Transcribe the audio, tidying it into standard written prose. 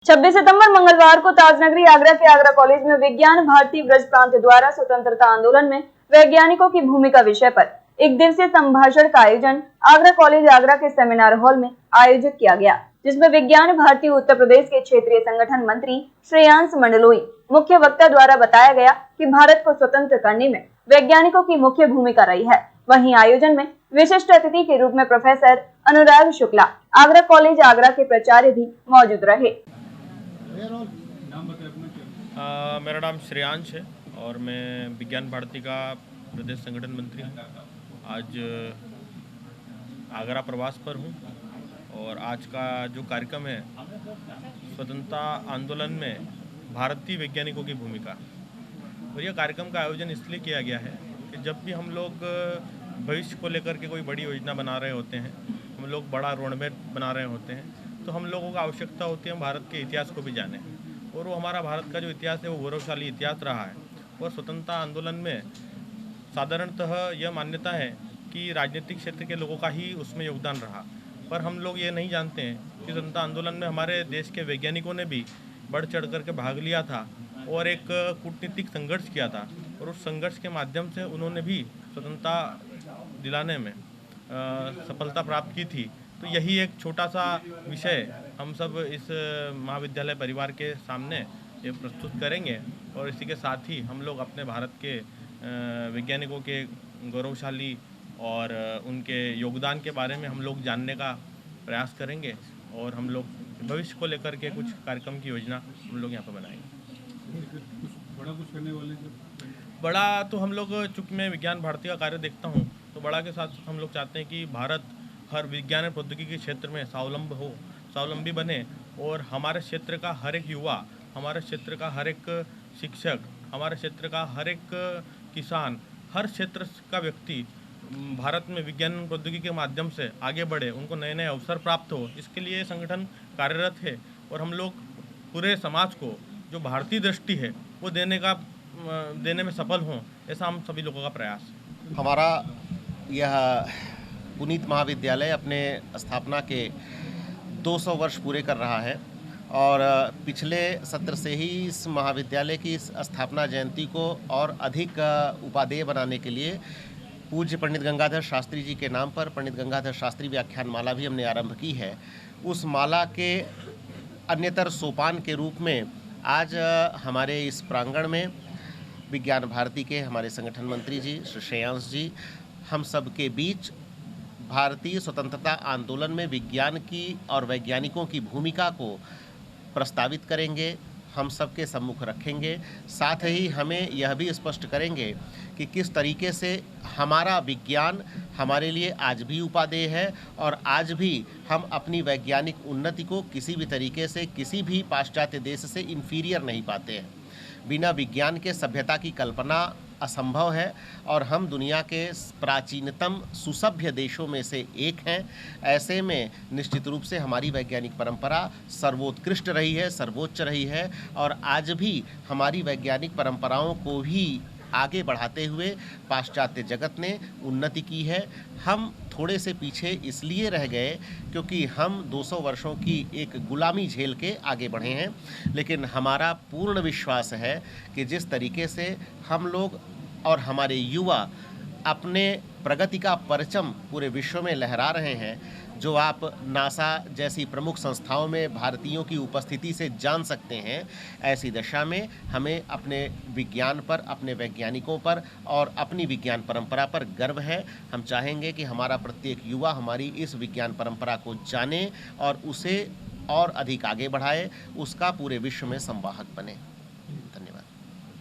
26 सितंबर मंगलवार को ताजनगरी आगरा के आगरा कॉलेज में विज्ञान भारती ब्रज प्रांत द्वारा स्वतंत्रता आंदोलन में वैज्ञानिकों की भूमिका विषय पर एक दिवसीय संभाषण का आयोजन आगरा कॉलेज आगरा के सेमिनार हॉल में आयोजित किया गया, जिसमें विज्ञान भारती उत्तर प्रदेश के क्षेत्रीय संगठन मंत्री श्रेयांश मंडलोई मुख्य वक्ता द्वारा बताया गया कि भारत को स्वतंत्र करने में वैज्ञानिकों की मुख्य भूमिका रही है। वहीं आयोजन में विशिष्ट अतिथि के रूप में प्रोफेसर अनुराग शुक्ला आगरा कॉलेज आगरा के प्राचार्य भी मौजूद रहे। मेरा नाम श्रेयांश है और मैं विज्ञान भारती का प्रदेश संगठन मंत्री हूँ। आज आगरा प्रवास पर हूँ और आज का जो कार्यक्रम है स्वतंत्रता आंदोलन में भारतीय वैज्ञानिकों की भूमिका, और यह कार्यक्रम का आयोजन इसलिए किया गया है कि जब भी हम लोग भविष्य को लेकर के कोई बड़ी योजना बना रहे होते हैं, हम लोग बड़ा रोडमैप बना रहे होते हैं, तो हम लोगों को आवश्यकता होती है हम भारत के इतिहास को भी जानें। और वो हमारा भारत का जो इतिहास है वो गौरवशाली इतिहास रहा है। और स्वतंत्रता आंदोलन में साधारणतः यह मान्यता है कि राजनीतिक क्षेत्र के लोगों का ही उसमें योगदान रहा, पर हम लोग ये नहीं जानते हैं कि स्वतंत्रता आंदोलन में हमारे देश के वैज्ञानिकों ने भी बढ़ चढ़ करके भाग लिया था और एक कूटनीतिक संघर्ष किया था, और उस संघर्ष के माध्यम से उन्होंने भी स्वतंत्रता दिलाने में सफलता प्राप्त की थी। तो यही एक छोटा सा विषय हम सब इस महाविद्यालय परिवार के सामने ये प्रस्तुत करेंगे, और इसी के साथ ही हम लोग अपने भारत के वैज्ञानिकों के गौरवशाली और उनके योगदान के बारे में हम लोग जानने का प्रयास करेंगे, और हम लोग भविष्य को लेकर के कुछ कार्यक्रम की योजना हम लोग यहाँ पर बनाएंगे। कुछ करने वाले बड़ा तो हम लोग, चूँकि मैं विज्ञान भारती का कार्य देखता हूँ, तो बड़ा के साथ हम लोग चाहते हैं कि भारत हर विज्ञान और प्रौद्योगिकी के क्षेत्र में स्वावलंबी बने, और हमारे क्षेत्र का हर एक युवा, हमारे क्षेत्र का हर एक शिक्षक, हमारे क्षेत्र का हर एक किसान, हर क्षेत्र का व्यक्ति भारत में विज्ञान और प्रौद्योगिकी के माध्यम से आगे बढ़े, उनको नए नए अवसर प्राप्त हो। इसके लिए संगठन कार्यरत है, और हम लोग पूरे समाज को जो भारतीय दृष्टि है वो देने में सफल हों, ऐसा हम सभी लोगों का प्रयास है। हमारा यह पुनीत महाविद्यालय अपने स्थापना के 200 वर्ष पूरे कर रहा है, और पिछले सत्र से ही इस महाविद्यालय की इस स्थापना जयंती को और अधिक उपादेय बनाने के लिए पूज्य पंडित गंगाधर शास्त्री जी के नाम पर पंडित गंगाधर शास्त्री व्याख्यान माला भी हमने आरंभ की है। उस माला के अन्यतर सोपान के रूप में आज हमारे इस प्रांगण में विज्ञान भारती के हमारे संगठन मंत्री जी श्री श्रेयांश जी हम सब के बीच भारतीय स्वतंत्रता आंदोलन में विज्ञान की और वैज्ञानिकों की भूमिका को प्रस्तावित करेंगे, हम सबके सम्मुख रखेंगे। साथ ही हमें यह भी स्पष्ट करेंगे कि किस तरीके से हमारा विज्ञान हमारे लिए आज भी उपादेय है, और आज भी हम अपनी वैज्ञानिक उन्नति को किसी भी तरीके से किसी भी पाश्चात्य देश से इन्फीरियर नहीं पाते हैं। बिना विज्ञान के सभ्यता की कल्पना असंभव है, और हम दुनिया के प्राचीनतम सुसभ्य देशों में से एक हैं। ऐसे में निश्चित रूप से हमारी वैज्ञानिक परंपरा सर्वोत्कृष्ट रही है, सर्वोच्च रही है, और आज भी हमारी वैज्ञानिक परंपराओं को भी आगे बढ़ाते हुए पाश्चात्य जगत ने उन्नति की है। हम थोड़े से पीछे इसलिए रह गए क्योंकि हम 200 वर्षों की एक गुलामी झेल के आगे बढ़े हैं, लेकिन हमारा पूर्ण विश्वास है कि जिस तरीके से हम लोग और हमारे युवा अपने प्रगति का परचम पूरे विश्व में लहरा रहे हैं, जो आप नासा जैसी प्रमुख संस्थाओं में भारतीयों की उपस्थिति से जान सकते हैं, ऐसी दशा में हमें अपने विज्ञान पर, अपने वैज्ञानिकों पर और अपनी विज्ञान परंपरा पर गर्व है। हम चाहेंगे कि हमारा प्रत्येक युवा हमारी इस विज्ञान परंपरा को जाने और उसे और अधिक आगे बढ़ाए, उसका पूरे विश्व में संवाहक बने।